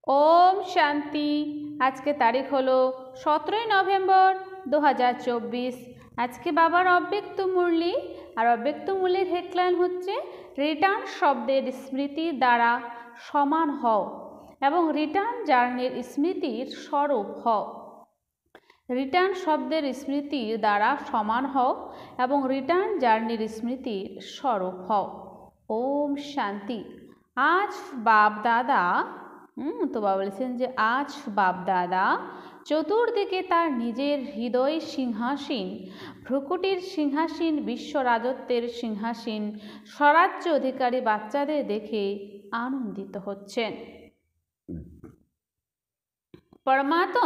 ओम शांति। आज के तारीख हलो 17 नवेम्बर 2024। आज के बाबार अव्यक्त मुरली और अव्यक्त मुरलीर हेडलाइन होच्छे रिटार्न शब्देर स्मृतिर द्वारा समान हओ एवं रिटार्न जार्निर स्मृतिर स्वरूप हओ। रिटार्न शब्देर स्मृतिर द्वारा समान हओ एवं रिटार्न जार्निर स्मृतिर स्वरूप हओ। ओम शांति। आज बाप दादा तो बाबा बोलेছেন যে আজ বাপদাদা চতুর্দিকে তার নিজের হৃদয় সিংহাসীন, ভ্রুকুটির সিংহাসীন, বিশ্ব রাজত্বের সিংহাসীন, স্বরাজ্য অধিকারী বাচ্চাদের দেখে আনন্দিত হচ্ছেন। পরমাত্ম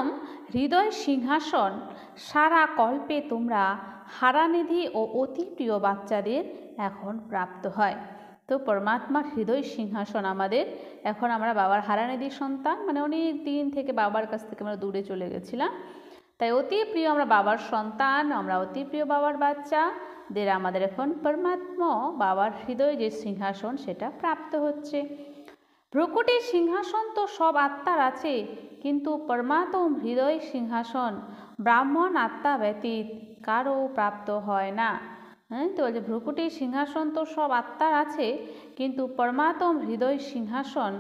হৃদয় সিংহাসন সারা কল্পে তোমরা হারানিধি ও অতি প্রিয় বাচ্চাদের এখন প্রাপ্ত হয়। তো পরমাত্মার হৃদয় সিংহাসন আমাদের এখন, আমরা বাবার হারানিধি সন্তান, মানে অনেক দিন থেকে বাবার কাছ থেকে আমরা দূরে চলে গেছিলাম, তাই অতি প্রিয় আমরা বাবার সন্তান, আমরা অতি প্রিয় বাবার বাচ্চাদের আমাদের এখন পরমাত্মা বাবার হৃদয় যে সিংহাসন সেটা প্রাপ্ত হচ্ছে। ভ্রুকুটির সিংহাসন তো সব আত্মার আছে, কিন্তু পরমাত্ম হৃদয় সিংহাসন ব্রাহ্মণ আত্মা ব্যতীত কারও প্রাপ্ত হয় না। তো বলছে ভ্রুকুটির সিংহাসন তো সব আত্মার আছে, কিন্তু পরমাত্ম হৃদয় সিংহাসন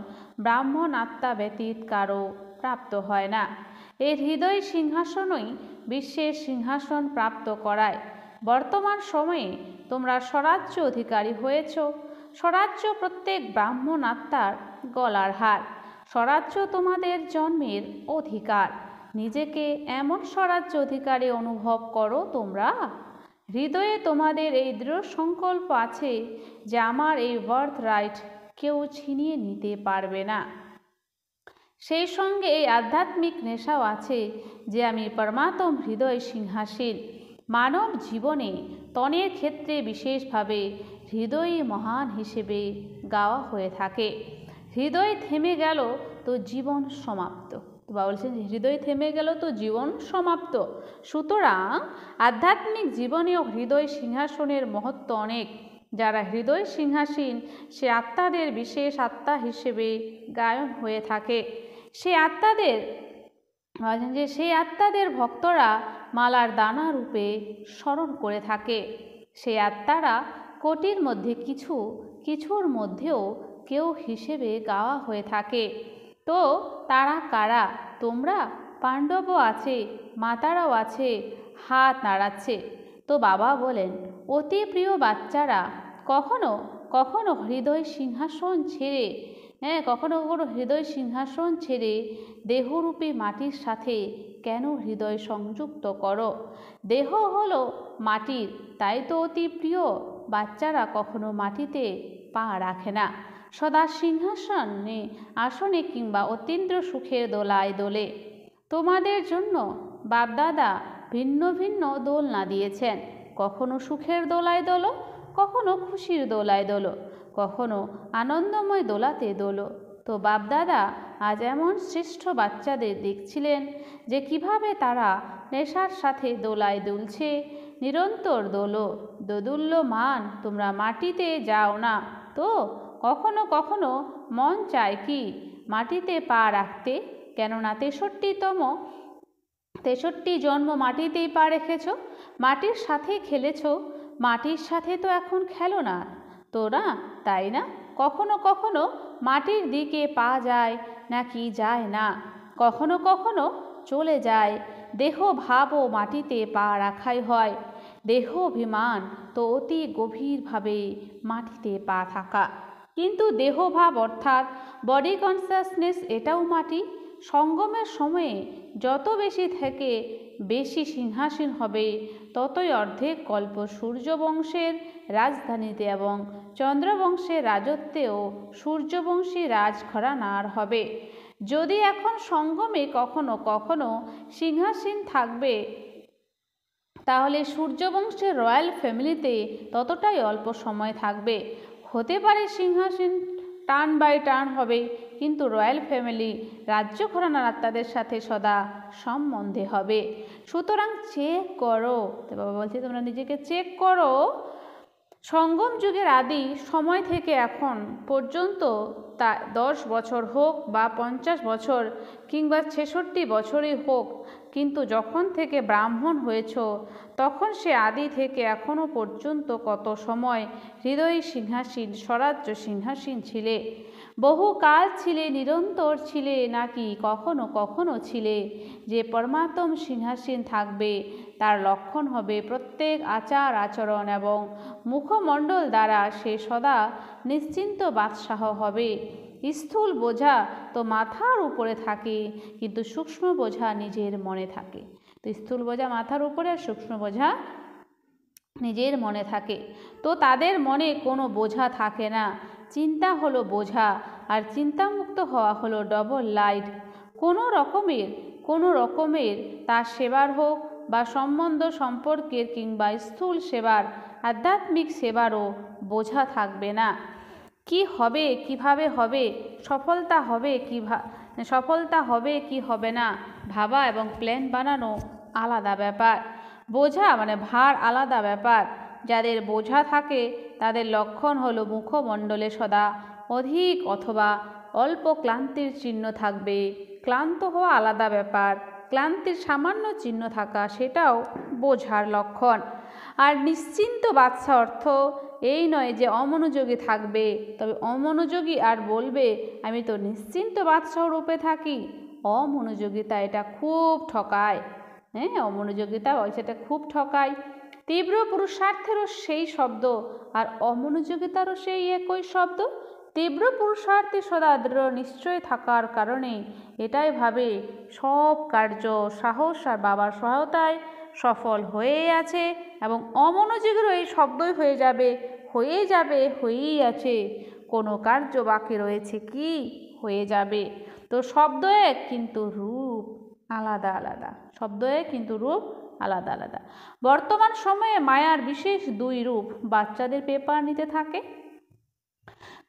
ব্রাহ্মণ আত্মা ব্যতীত কারও প্রাপ্ত হয় না। এই হৃদয় সিংহাসনই বিশ্বের সিংহাসন প্রাপ্ত করায়। বর্তমান সময়ে তোমরা স্বরাজ্য অধিকারী হয়েছ। স্বরাজ্য প্রত্যেক ব্রাহ্মণ আত্মার গলার হার। স্বরাজ্য তোমাদের জন্মের অধিকার। নিজেকে এমন স্বরাজ্য অধিকারী অনুভব করো তোমরা। হৃদয়ে তোমাদের এই দৃঢ় সংকল্প আছে যে আমার এই বার্থ রাইট কেউ ছিনিয়ে নিতে পারবে না। সেই সঙ্গে এই আধ্যাত্মিক নেশাও আছে যে আমি পরমাত্ম হৃদয় সিংহাসীন। মানব জীবনে তনের ক্ষেত্রে বিশেষভাবে হৃদয়ই মহান হিসেবে গাওয়া হয়ে থাকে। হৃদয় থেমে গেল তো জীবন সমাপ্ত। বাবা বলছেন হৃদয় থেমে গেল তো জীবন সমাপ্ত। সুতরাং আধ্যাত্মিক জীবনেও হৃদয় সিংহাসনের মহত্ব অনেক। যারা হৃদয় সিংহাসীন সে আত্মাদের বিশেষ আত্মা হিসেবে গায়ন হয়ে থাকে। সেই আত্মাদের ভক্তরা মালার দানা রূপে স্মরণ করে থাকে। সেই আত্মারা কোটির মধ্যে কিছুর মধ্যেও কেউ হিসেবে গাওয়া হয়ে থাকে। তো তারা কারা? তোমরা পাণ্ডবও আছে, মাতারাও আছে, হাত নাড়াচ্ছে। তো বাবা বলেন অতি প্রিয় বাচ্চারা কখনো কখনো হৃদয় সিংহাসন ছেড়ে কখনো হৃদয় সিংহাসন ছেড়ে দেহরূপী মাটির সাথে কেন হৃদয় সংযুক্ত করো? দেহ হলো মাটির, তাই তো অতি প্রিয় বাচ্চারা কখনো মাটিতে পা রাখে না। সদা সিংহাসনে আসনে কিংবা অতীন্দ্র সুখের দোলায় দোলে। তোমাদের জন্য বাপদাদা ভিন্ন ভিন্ন দোলনা দিয়েছেন। কখনো সুখের দোলায় দোলো, কখনো খুশির দোলায় দোলো, কখনো আনন্দময় দোলাতে দোলো। তো বাপদাদা আজ এমন শ্রেষ্ঠ বাচ্চাদের দেখছিলেন যে কিভাবে তারা নেশার সাথে দোলায় দুলছে। নিরন্তর দোলো, দোদুল্যমান, তোমরা মাটিতে যাও না। তো কখনো কখনো মন চায় কি মাটিতে পা রাখতে, কেননা 63 জন্ম মাটিতেই পা রেখেছ, মাটির সাথে খেলেছ, মাটির সাথে তো এখন খেলো না তো না, তাই না? কখনো কখনো মাটির দিকে পা যায় নাকি যায় না, কখনো কখনো চলে যায়। দেহ ভাবও মাটিতে পা রাখাই হয়। দেহ অভিমান তো অতি গভীরভাবে মাটিতে পা থাকা। কিন্তু দেহভাব অর্থাৎ বডি কনসিয়াসনেস এটাও মাটি। সঙ্গমের সময়ে যত বেশি থেকে বেশি সিংহাসীন হবে, ততই অর্ধেক কল্প সূর্যবংশের রাজধানীতে এবং চন্দ্রবংশের রাজত্বেও সূর্যবংশী রাজঘরানার হবে। যদি এখন সঙ্গমে কখনো কখনো সিংহাসীন থাকবে, তাহলে সূর্যবংশের রয়্যাল ফ্যামিলিতে ততটাই অল্প সময় থাকবে। হতে পারে সিংহাসন টার্ন বাই টার্ন হবে, কিন্তু রয়্যাল ফ্যামিলি রাজ্য ঘরানার আত্মাদের সাথে সদা সম্বন্ধে হবে। সুতরাং চেক করো। তো বাবা বলছে তোমরা নিজেকে চেক করো। সঙ্গম যুগের আদি সময় থেকে এখন পর্যন্ত তা 10 বছর হোক বা 50 বছর কিংবা 66 বছরই হোক, কিন্তু যখন থেকে ব্রাহ্মণ হয়েছ তখন সে আদি থেকে এখনো পর্যন্ত কত সময় হৃদয় সিংহাসীন স্বরাজ্য সিংহাসীন ছিলে? বহুকাল ছিলে, নিরন্তর ছিলে, নাকি কখনো কখনো ছিলে? যে পরমাত্ম সিংহাসীন থাকবে তার লক্ষণ হবে প্রত্যেক আচার আচরণ এবং মুখমণ্ডল দ্বারা সে সদা নিশ্চিন্ত বাদশাহ হবে। স্থূল বোঝা তো মাথার উপরে থাকে, কিন্তু সূক্ষ্ম বোঝা নিজের মনে থাকে। তো স্থূল বোঝা মাথার উপরে আর সূক্ষ্ম বোঝা নিজের মনে থাকে। তো তাদের মনে কোনো বোঝা থাকে না। চিন্তা হলো বোঝা, আর চিন্তামুক্ত হওয়া হলো ডবল লাইট। কোনো রকমের তার সেবার হোক বা সম্বন্ধ সম্পর্কের কিংবা স্থূল সেবার আধ্যাত্মিক সেবারও বোঝা থাকবে না। কি হবে, কিভাবে হবে, সফলতা হবে কি হবে না, ভাবা এবং প্ল্যান বানানো আলাদা ব্যাপার। বোঝা মানে ভার আলাদা ব্যাপার। যাদের বোঝা থাকে তাদের লক্ষণ হলো মুখমণ্ডলে সদা অধিক অথবা অল্প ক্লান্তির চিহ্ন থাকবে। ক্লান্ত হওয়া আলাদা ব্যাপার, ক্লান্তির সামান্য চিহ্ন থাকা সেটাও বোঝার লক্ষণ। আর নিশ্চিন্ত বাদশা অর্থ এই নয় যে অমনোযোগী থাকবে, তবে অমনোযোগী আর বলবে আমি তো নিশ্চিন্ত বাদশাহ রূপে থাকি। অমনোযোগিতা এটা খুব ঠকায়। অমনোযোগিতা সেটা খুব ঠকায়। তীব্র পুরুষার্থেরও সেই শব্দ আর অমনোযোগিতারও সেই একই শব্দ। তীব্র পুরুষার্থে সদা দৃঢ় নিশ্চয় থাকার কারণে এটাই ভাবে সব কার্য সাহস আর বাবার সহায়তায় সফল হয়েই আছে, এবং অমনোযোগেরও এই শব্দই হয়েই আছে। কোনো কার্য বাকি রয়েছে কি, হয়ে যাবে। তো শব্দ এক কিন্তু রূপ আলাদা আলাদা। বর্তমান সময়ে মায়ার বিশেষ 2 রূপ বাচ্চাদের পেপার নিতে থাকে।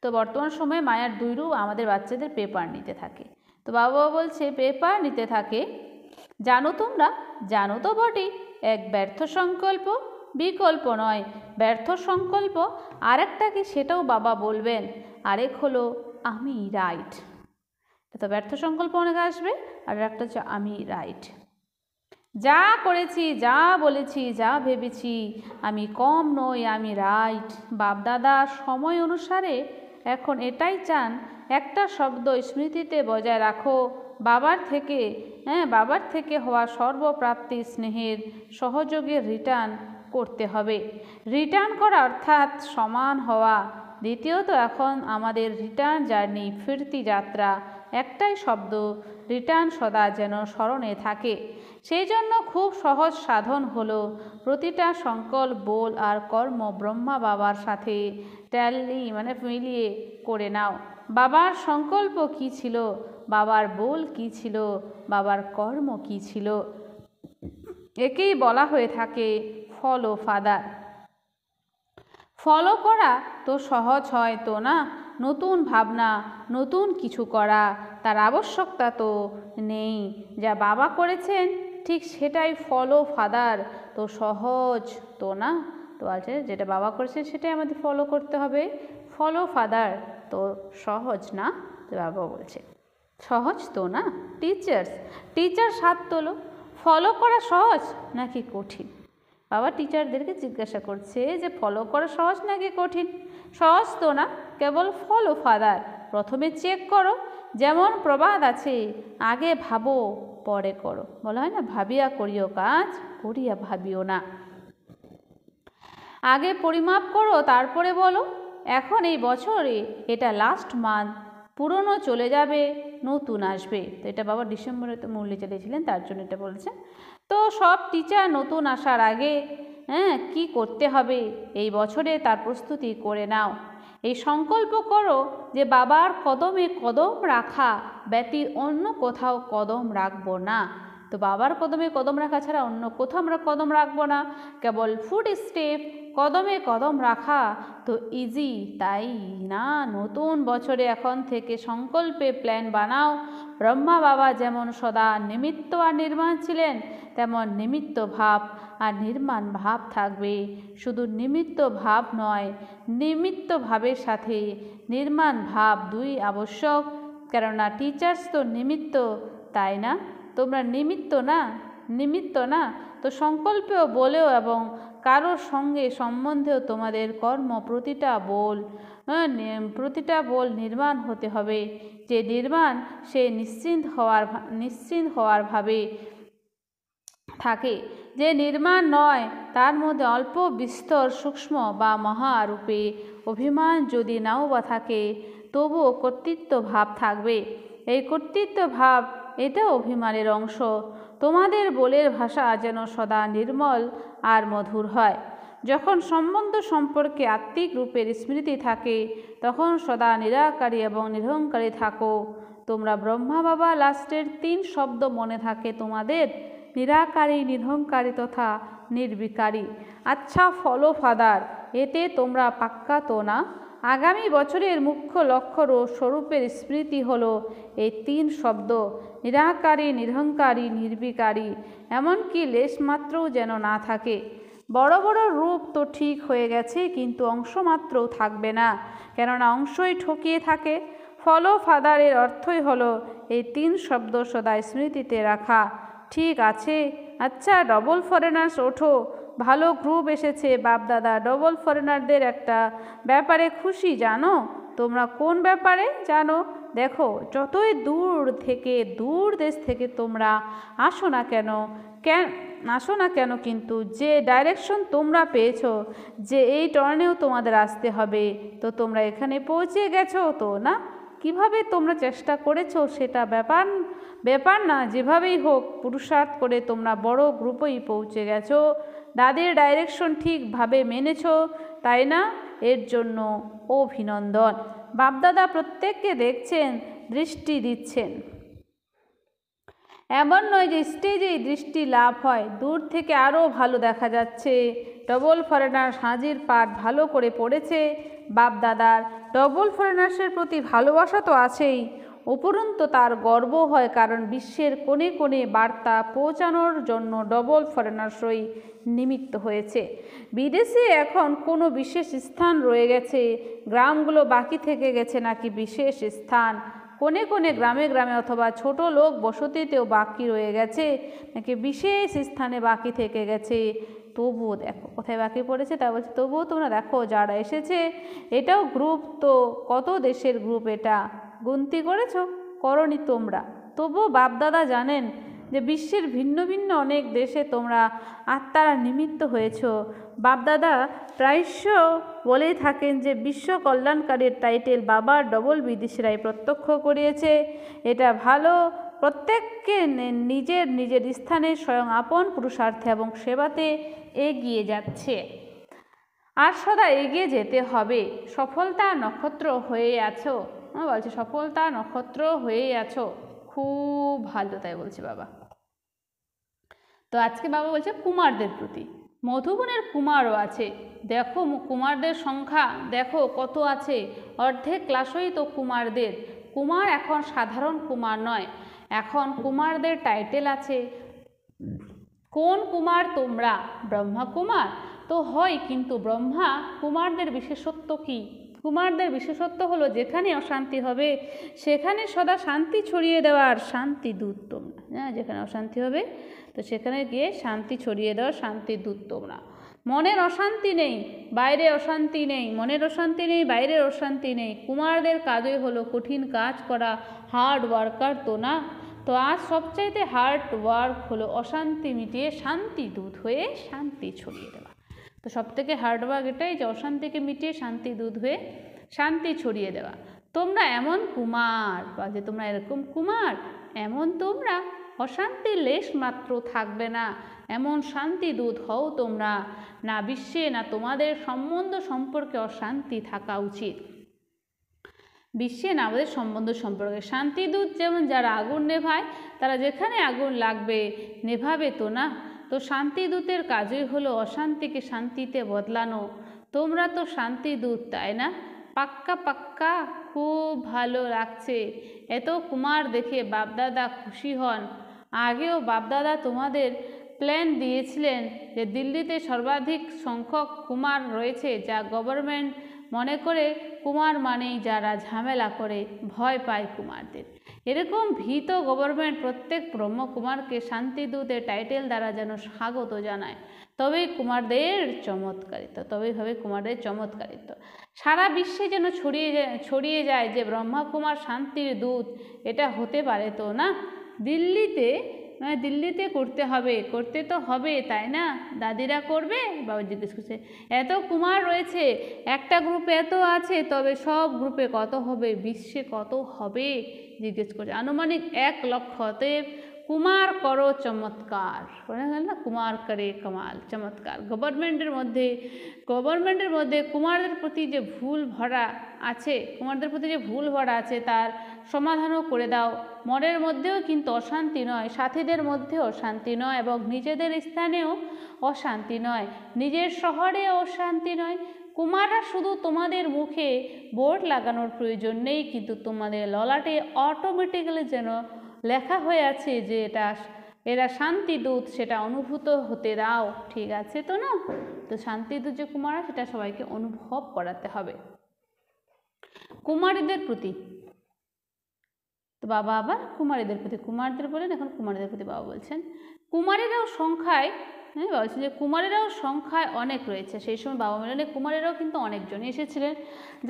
তো বর্তমান সময়ে মায়ার 2 রূপ আমাদের বাচ্চাদের পেপার নিতে থাকে। তো বাবা বলছে পেপার নিতে থাকে। জানো তো বটে, এক ব্যর্থ সংকল্প, বিকল্প নয় ব্যর্থ সংকল্প। আরেকটা কি সেটাও বাবা বলবেন। আরেক হলো আমি রাইট। তো ব্যর্থ সংকল্প অনেক আসবে, আর একটা হচ্ছে আমি রাইট। যা করেছি, যা বলেছি, যা ভেবেছি, আমি কম নই, আমি রাইট। বাপদাদা সময় অনুসারে এখন এটাই চান, একটা শব্দ স্মৃতিতে বজায় রাখো, বাবার থেকে হওয়া সর্বপ্রাপ্তি স্নেহের সহযোগের রিটার্ন করতে হবে। রিটার্ন করা অর্থাৎ সমান হওয়া। দ্বিতীয়ত এখন আমাদের রিটার্ন জার্নি, ফিরতি যাত্রা, একটাই শব্দ রিটার্ন সদা যেন স্মরণে থাকে। সেই জন্য খুব সহজ সাধন হলো প্রতিটা সংকল্প, বল আর কর্ম ব্রহ্মা বাবার সাথে মিলিয়ে করে নাও। বাবার সংকল্প কি ছিল, বাবার বল কি ছিল, বাবার কর্ম কি ছিল, একেই বলা হয়ে থাকে ফলো ফাদার। ফলো করা তো সহজ হয় তো না। নতুন ভাবনা, নতুন কিছু করা, তার আবশ্যকতা তো নেই। যা বাবা করেছেন ঠিক সেটাই ফলো ফাদার, তো সহজ তো না। তো আছে যেটা বাবা করেছেন সেটাই আমাদের ফলো করতে হবে। ফলো ফাদার তো সহজ না। তো বাবা বলছে সহজ তো না। টিচার হাত তোলো। ফলো করা সহজ নাকি কঠিন? বাবা টিচারদেরকে জিজ্ঞাসা করছে যে ফলো করা সহজ নাকি কঠিন? সহজ তো না, কেবল ফলো ফাদার। প্রথমে চেক করো। যেমন প্রবাদ আছে, আগে ভাবো পরে করো। বলা হয় না, ভাবিয়া করিও কাজ, করিয়া ভাবিও না। আগে পরিমাপ করো তারপরে বলো। এখন এই বছরে এটা লাস্ট মান্থ, পুরনো চলে যাবে, নতুন আসবে। তো এটা বাবা ডিসেম্বরে তো মুরলি চালিয়েছিলেন, তার জন্য এটা বলছেন। তো সব টিচার নতুন আসার আগে কি করতে হবে এই বছরে তার প্রস্তুতি করে নাও। এই সংকল্প করো যে বাবার কদমে কদম রাখা ব্যতী অন্য কোথাও কদম রাখবো না। তো বাবার কদমে কদম রাখা ছাড়া অন্য কোথাও আমরা কদম রাখবো না। কেবল ফুট স্টেপ কদমে কদম রাখা তো ইজি, তাই না? নতুন বছরে এখন থেকে সংকল্পে প্ল্যান বানাও। ব্রহ্মা বাবা যেমন সদা নিমিত্ত আর নির্মাণ ছিলেন, তেমন নিমিত্ত ভাব আর নির্মাণ ভাব থাকবে। শুধু নিমিত্ত ভাব নয়, নিমিত্ত ভাবের সাথে নির্মাণ ভাব দুই আবশ্যক। কেননা টিচার্স তো নিমিত্ত, তাই না? তোমরা নিমিত্ত না তো সংকল্পেও বলেও এবং কারোর সঙ্গে সম্বন্ধেও তোমাদের কর্ম প্রতিটা বল নির্মাণ হতে হবে। যে নির্মাণ সে নিশ্চিন্ত হওয়ার ভাবে থাকে, যে নির্মাণ নয় তার মধ্যে অল্প বিস্তর সূক্ষ্ম বা মহারূপে অভিমান যদি নাও বা থাকে, তবুও কর্তৃত্ব ভাব থাকবে। এই কর্তৃত্ব ভাব এটা অভিমানের অংশ। তোমাদের বলের ভাষা যেন সদা নির্মল আর মধুর হয়। যখন সম্বন্ধ সম্পর্কে আত্মিক রূপের স্মৃতি থাকে, তখন সদা নিরাকারী এবং নিরহংকারী থাকো। তোমরা ব্রহ্মা বাবা লাস্টের 3 শব্দ মনে থাকে তোমাদের? নিরাকারী, নিরহংকারী তথা নির্বিকারী। আচ্ছা ফলো ফাদার, এতে তোমরা পাক্কা তো না? আগামী বছরের মুখ্য লক্ষ্য ও স্বরূপের স্মৃতি হলো এই 3 শব্দ, নিরাকারী, নিরহংকারী, নির্বিকারী। এমনকি লেশমাত্রও যেন না থাকে। বড় বড় রূপ তো ঠিক হয়ে গেছে, কিন্তু অংশমাত্রও থাকবে না, কেননা অংশই ঠকিয়ে থাকে। ফলো ফাদারের অর্থই হলো এই 3 শব্দ সদা স্মৃতিতে রাখা। ঠিক আছে। আচ্ছা ডবল ফরেনার্স ওঠো, ভালো গ্রুপ এসেছে। বাপদাদা ডবল ফরেনারদের একটা ব্যাপারে খুশি, জানো? তোমরা কোন ব্যাপারে জানো? দেখো, যতই দূর দেশ থেকে তোমরা আসো না কেন কিন্তু যে ডাইরেকশন তোমরা পেয়েছো যে এই টার্নেও তোমাদের আসতে হবে, তো তোমরা এখানে পৌঁছে গেছো তো না? কিভাবে তোমরা চেষ্টা করেছো সেটা ব্যাপার না, যেভাবেই হোক পুরুষার্থ করে তোমরা বড় গ্রুপেই পৌঁছে গেছো। দাদির ডাইরেকশন ঠিকভাবে মেনেছো, তাই না? এর জন্য অভিনন্দন। বাপদাদা প্রত্যেককে দেখছেন, দৃষ্টি দিচ্ছেন। এমন নয় যে স্টেজেই দৃষ্টি লাভ হয়, দূর থেকে আরও ভালো দেখা যাচ্ছে। ডবল ফরেনার হাজির পাঠ ভালো করে পড়েছে। বাপদাদার ডবল ফরেনার্সের প্রতি ভালোবাসা তো আছেই, উপরন্তু তার গর্ব হয়, কারণ বিশ্বের কোণে কোণে বার্তা পৌঁছানোর জন্য ডবল ফরেনার্সই নিমিত্ত হয়েছে। বিদেশে এখন কোনো বিশেষ স্থান রয়ে গেছে? গ্রামগুলো বাকি থেকে গেছে নাকি বিশেষ স্থান? কোণে কোণে গ্রামে অথবা ছোট লোক বসতিতেও বাকি রয়ে গেছে নাকি বিশেষ স্থানে বাকি থেকে গেছে? তবুও দেখো কোথায় বাকি পড়েছে, তা বলছে তবুও তোমরা দেখো যারা এসেছে, এটাও গ্রুপ তো। কত দেশের গ্রুপ এটা গুনতি করেছো? করনি তোমরা। তবুও বাপদাদা জানেন যে বিশ্বের ভিন্ন ভিন্ন অনেক দেশে তোমরা আত্মারা নিমিত্ত হয়েছ। বাপদাদা প্রায়শ বলেই থাকেন যে বিশ্ব কল্যাণকারীর টাইটেল বাবার ডবল বিদেশিরাই প্রত্যক্ষ করিয়েছে। এটা ভালো, প্রত্যেককে নিজের স্থানে স্বয়ং আপন পুরুষার্থে এবং সেবাতে এগিয়ে যাচ্ছে, আর সদা এগিয়ে যেতে হবে। সফলতা নক্ষত্র হয়ে আছো, বলছে সফলতা নক্ষত্র হয়ে আছো, খুব ভালো। তাই বলছে বাবা। তো আজকে বাবা বলছে কুমারদের প্রতি। মধুবনের কুমারও আছে, দেখো কুমারদের সংখ্যা দেখো কত আছে, অর্ধেক ক্লাসই তো কুমারদের। কুমার এখন সাধারণ কুমার নয়, এখন কুমারদের টাইটেল আছে। কোন কুমার তোমরা? ব্রহ্মা কুমার তো হয়, কিন্তু ব্রহ্মা কুমারদের বিশেষত্ব কি? কুমারদের বিশেষত্ব হলো যেখানে অশান্তি হবে সেখানে সদা শান্তি ছড়িয়ে দেওয়ার শান্তি দূত তোমরা। হ্যাঁ, যেখানে অশান্তি হবে তো সেখানে গিয়ে শান্তি ছড়িয়ে দেওয়ার শান্তি দূত তোমরা। মনের অশান্তি নেই, বাইরে অশান্তি নেই, মনের অশান্তি নেই, বাইরের অশান্তি নেই। কুমারদের কাজই হলো কঠিন কাজ করা, হার্ড ওয়ার্কার তো না। তো আজ সবচাইতে হার্ড ওয়ার্ক হলো অশান্তি মিটিয়ে শান্তি দূত হয়ে শান্তি ছড়িয়ে দেওয়া। তো সবথেকে হার্ড ওয়ার্ক এটাই যে অশান্তিকে মিটিয়ে শান্তি দূত হয়ে শান্তি ছড়িয়ে দেওয়া। তোমরা এমন কুমার, বা যে তোমরা এরকম কুমার, এমন তোমরা অশান্তির লেশ মাত্র থাকবে না, এমন শান্তি দূত হও তোমরা। না বিশ্বে না তোমাদের সম্বন্ধ সম্পর্কে অশান্তি থাকা উচিত। বিশ্বে না আমাদের সম্বন্ধ সম্পর্কে শান্তিদূত, যেমন যারা আগুন নেভায় তারা যেখানে আগুন লাগবে নেভাবে তো না। তো শান্তিদূতের কাজই হলো অশান্তিকে শান্তিতে বদলানো। তোমরা তো শান্তিদূত, তাই না? পাক্কা খুব ভালো লাগছে। এত কুমার দেখে বাপদাদা খুশি হন। আগেও বাপদাদা তোমাদের প্ল্যান দিয়েছিলেন যে দিল্লিতে সর্বাধিক সংখ্যক কুমার রয়েছে, যা গভর্নমেন্ট মনে করে কুমার মানেই যারা ঝামেলা করে, ভয় পায় কুমারদের। এরকম ভীত গভর্নমেন্ট প্রত্যেক ব্রহ্মকুমারকে শান্তিদূতের টাইটেল দ্বারা যেন স্বাগত জানায়, তবেই কুমারদের চমৎকারিত্ব সারা বিশ্বে যেন ছড়িয়ে যায় যে ব্রহ্মকুমার শান্তির দূত। এটা হতে পারে তো না? দিল্লিতে করতে তো হবে, তাই না? দাদিরা করবে? বাবা জিজ্ঞেস করছে। এত কুমার রয়েছে, একটা গ্রুপে এত আছে, তবে সব গ্রুপে কত হবে, বিশ্বে কত হবে জিজ্ঞেস করছে। আনুমানিক 1 লক্ষ। অতএব কুমার করো চমৎকার, না কুমার করে কামাল, চমৎকার। গভর্নমেন্টের মধ্যে কুমারদের প্রতি যে ভুল ভরা আছে তার সমাধানও করে দাও। মনের মধ্যেও কিন্তু অশান্তি নয়, সাথীদের মধ্যেও শান্তি নয়, এবং নিজেদের স্থানেও অশান্তি নয়, নিজের শহরে অশান্তি নয়। কুমাররা শুধু তোমাদের মুখে বোর্ড লাগানোর প্রয়োজন নেই, কিন্তু তোমাদের ললাটে অটোমেটিক্যালি যেন লেখা হয়ে আছে যে এরা শান্তিদূত, সেটা অনুভূত হতে দাও। ঠিক আছে তো না? তো শান্তিদূত যে কুমাররা, সেটা সবাইকে অনুভব করাতে হবে। কুমারীদের প্রতি তো বাবা আবার কুমারদের বলেন, এখন কুমারীদের প্রতি বাবা বলছেন কুমারীরাও সংখ্যায় বলছেন যে কুমারীরাও সংখ্যায় অনেক রয়েছে। সেই সময় বাবা মিলনে কুমারীরাও কিন্তু অনেকজনই এসেছিলেন।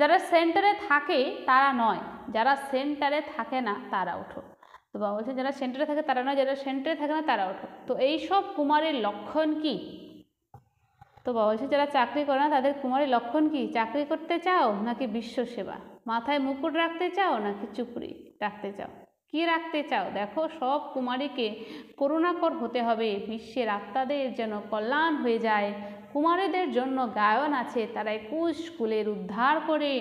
যারা সেন্টারে থাকে তারা নয়, যারা সেন্টারে থাকে না তারা ওঠো। তো বাবা বলছে যারা সেন্টারে থাকে তারা নয়, যারা সেন্টারে থাকে না তারা ওঠো। তো এই সব কুমারীর লক্ষণ কি? তো বাবা বলছে যারা চাকরি করে না তাদের কুমারীর লক্ষণ কি? চাকরি করতে চাও নাকি বিশ্ব সেবা? মাথায় মুকুট রাখতে চাও নাকি চুপড়ি রাখতে চাও? কি রাখতে চাও? দেখো, সব কুমারীকে করুণাকর হতে হবে, বিশ্বের আত্মাদের যেন কল্যাণ হয়ে যায়। কুমারীদের জন্য গায়ন আছে, তারা 21 কুলের উদ্ধার করে,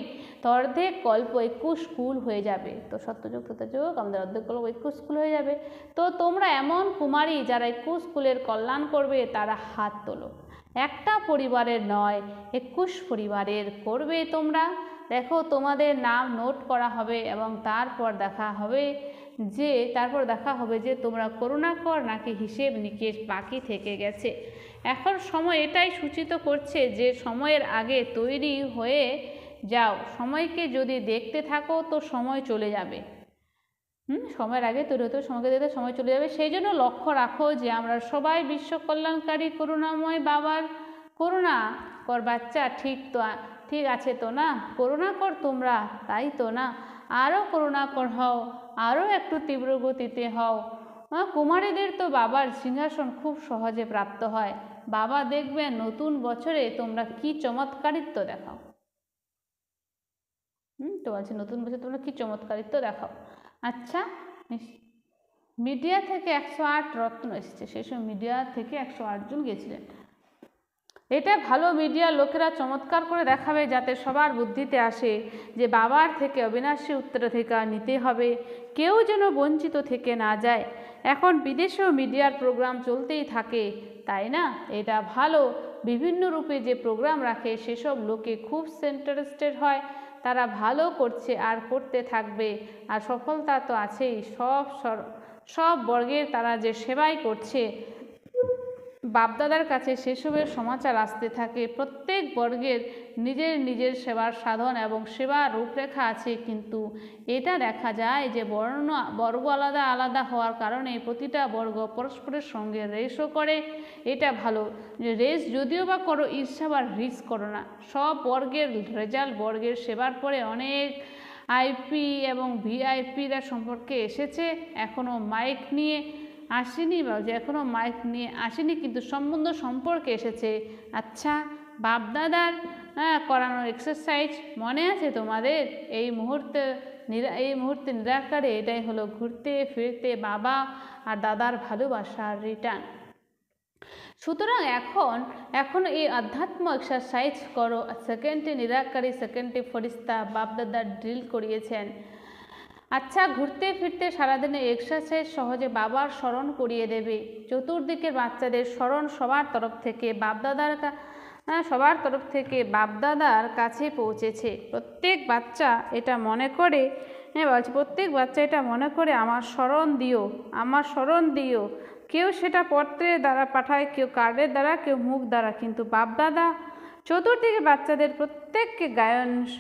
তো অর্ধেক কল্প 21 কুল হয়ে যাবে। তো সত্যযুগ তথাযুগ আমাদের অর্ধেক কল্প 21 কুল হয়ে যাবে। তো তোমরা এমন কুমারী যারা 21 কুলের কল্যাণ করবে, তারা হাত তোলো। একটা পরিবারের নয়, 21 পরিবারের করবে তোমরা। দেখো, তোমাদের নাম নোট করা হবে এবং তারপর দেখা হবে যে তোমরা করুণাকর নাকি হিসেব নিকেশ বাকি থেকে গেছে। এখন সময় এটাই সূচিত করছে যে সময়ের আগে তৈরি হয়ে যাও। সময়কে যদি দেখতে থাকো তো সময় চলে যাবে। সময়ের আগে তৈরি হতে সময়কে দেখতে সময় চলে যাবে। সেই জন্য লক্ষ্য রাখো যে আমরা সবাই বিশ্ব কল্যাণকারী করুণাময় বাবার করুণাকর বাচ্চা। ঠিক আছে তো না? করুণাকর তোমরা, তাই তো না? আরও করুণাকর হও, আরও একটু তীব্র গতিতে হও। কুমারীদের তো বাবার সিংহাসন খুব সহজে প্রাপ্ত হয়। বাবা দেখবেন নতুন বছরে তোমরা কি চমৎকারিত্ব দেখাও। তো বলছে নতুন বছরে তোমরা কি চমৎকারিত্ব দেখাও। আচ্ছা, মিডিয়া থেকে 108 রত্ন এসেছে। সেই সময় মিডিয়া থেকে 108 জন গেছিলেন। এটা ভালো মিডিয়ার লোকেরা চমৎকার করে দেখাবে, যাতে সবার বুদ্ধিতে আসে যে বাবার থেকে অবিনাশী উত্তরাধিকার নিতে হবে, কেউ যেন বঞ্চিত থেকে না যায়। এখন বিদেশেও মিডিয়ার প্রোগ্রাম চলতেই থাকে, তাই না? এটা ভালো। বিভিন্ন রূপে যে প্রোগ্রাম রাখে সেসব লোকে খুব ইন্টারেস্টেড হয়। তারা ভালো করছে আর করতে থাকবে, আর সফলতা তো আছেই। সব বর্গের তারা যে সেবাই করছে, বাপদাদার কাছে সেসবের সমাচার আসতে থাকে। প্রত্যেক বর্গের নিজের সেবার সাধন এবং সেবার রূপরেখা আছে, কিন্তু এটা দেখা যায় যে বর্গ আলাদা হওয়ার কারণে প্রতিটা বর্গ পরস্পরের সঙ্গে রেসও করে। এটা ভালো যে রেস যদিও বা করো, ঈর্ষা বা রিস করো না। সব বর্গের রেজাল্ট বর্গের সেবার পরে অনেক আইপি এবং ভিআইপিরা সম্পর্কে এসেছে, এখনও মাইক নিয়ে আসেনি, কিন্তু সম্পর্কে এসেছে। আচ্ছা, বাপদাদার করানোর এক্সারসাইজ মনে আছে তোমাদের? এই মুহূর্তে নিরাকারে এটাই হলো ঘুরতে ফিরতে বাবা আর দাদার ভালোবাসার রিটার্ন। সুতরাং এখন এই আধ্যাত্ম এক্সারসাইজ করো। সেকেন্ডে নিরাকারী, সেকেন্ডে ফরিস্তা বাপদাদার ড্রিল করিয়েছেন। আচ্ছা, ঘুরতে ফিরতে সারাদিনের এক্সারসাইজ সহজে বাবার স্মরণ করিয়ে দেবে। চতুর্দিকের বাচ্চাদের স্মরণ সবার তরফ থেকে বাপদাদার কাছে পৌঁছেছে। প্রত্যেক বাচ্চা এটা মনে করে হ্যাঁ বলছে প্রত্যেক বাচ্চা এটা মনে করে আমার স্মরণ দিও, আমার স্মরণ দিও। কেউ সেটা পত্রের দ্বারা পাঠায়, কেউ কার্ডের দ্বারা, কেউ মুখ দ্বারা, কিন্তু বাপদাদা চতুর্দিকে বাচ্চাদের প্রত্যেককে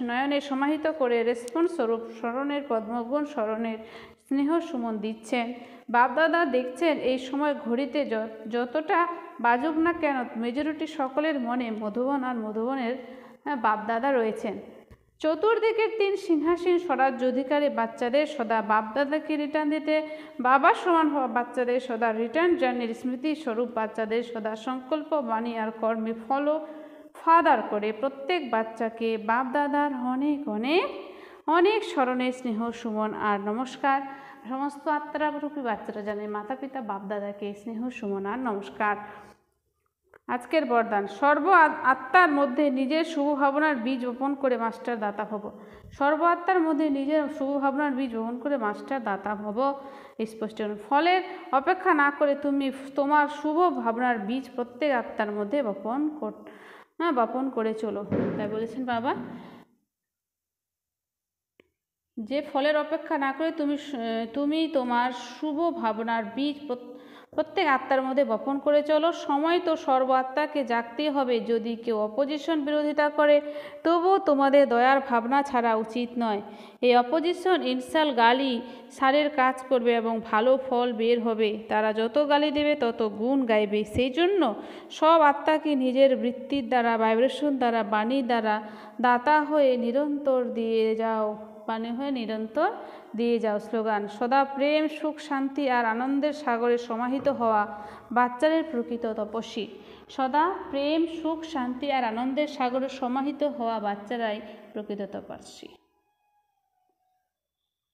নয়নে সমাহিত করে রেসপন্স স্বরূপ স্মরণের পদ্মগুণ স্মরণের স্নেহ সুমন দিচ্ছেন। বাপদাদা দেখছেন এই সময় ঘড়িতে যতটা বাজুক না কেন মেজরিটি সকলের মনে মধুবন আর মধুবনের বাপদাদা রয়েছেন। চতুর্দিকের 3 সিংহাসীন স্বরাজ্য অধিকারী বাচ্চাদের সদা বাপদাদাকে রিটার্ন দিতে, বাবার সমান হওয়া বাচ্চাদের সদা রিটার্ন জার্নির স্মৃতি স্বরূপ বাচ্চাদের সদা সংকল্প বাণী আর কর্মে ফাদার করে প্রত্যেক বাচ্চাকে বাপদাদার অনেক অনেক অনেক স্মরণের স্নেহ সুমন আর নমস্কার। সমস্ত আত্মারূপী বাচ্চারা জানে মাতা পিতা বাপদাদাকে স্নেহ সুমন আর নমস্কার। আজকের বরদান, সর্ব আত্মার মধ্যে নিজের শুভ ভাবনার বীজ বপন করে মাস্টার দাতা হব। সর্ব আত্মার মধ্যে নিজের শুভ ভাবনার বীজ বপন করে মাস্টার দাতা হব। স্পষ্ট ফলের অপেক্ষা না করে তুমি তোমার শুভ ভাবনার বীজ প্রত্যেক আত্মার মধ্যে বপন করে চলো। তাই বলেছেন বাবা, যে ফলের অপেক্ষা না করে তুমি তোমার শুভ ভাবনার বীজ প্রত্যেক আত্মার মধ্যে বপন করে চলো। সময় তো সর্ব আত্মাকে জাগতেই হবে। যদি কেউ অপোজিশন বিরোধিতা করে তবুও তোমাদের দয়ার ভাবনা ছাড়া উচিত নয়। এই অপোজিশন ইনসাল গালি সারের কাজ করবে এবং ভালো ফল বের হবে। তারা যত গালি দেবে তত গুণ গাইবে। সেই জন্য সব আত্মাকে নিজের বৃত্তির দ্বারা, ভাইব্রেশন দ্বারা, বাণীর দ্বারা দাতা হয়ে নিরন্তর দিয়ে যাও। নিরন্তর দিয়ে যাও। স্লোগান, সদা প্রেম সুখ শান্তি আর আনন্দের সাগরে সমাহিত হওয়া বাচ্চাদের প্রকৃত তপস্বী। সদা প্রেম সুখ শান্তি আর আনন্দের সাগরে সমাহিত হওয়া বাচ্চারাই প্রকৃত তপস্বী।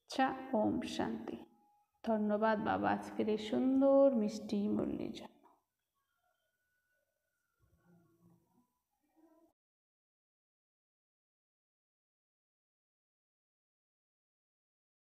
আচ্ছা, ওম শান্তি। ধন্যবাদ বাবা আজকের এই সুন্দর মিষ্টি মুরলির জন্য।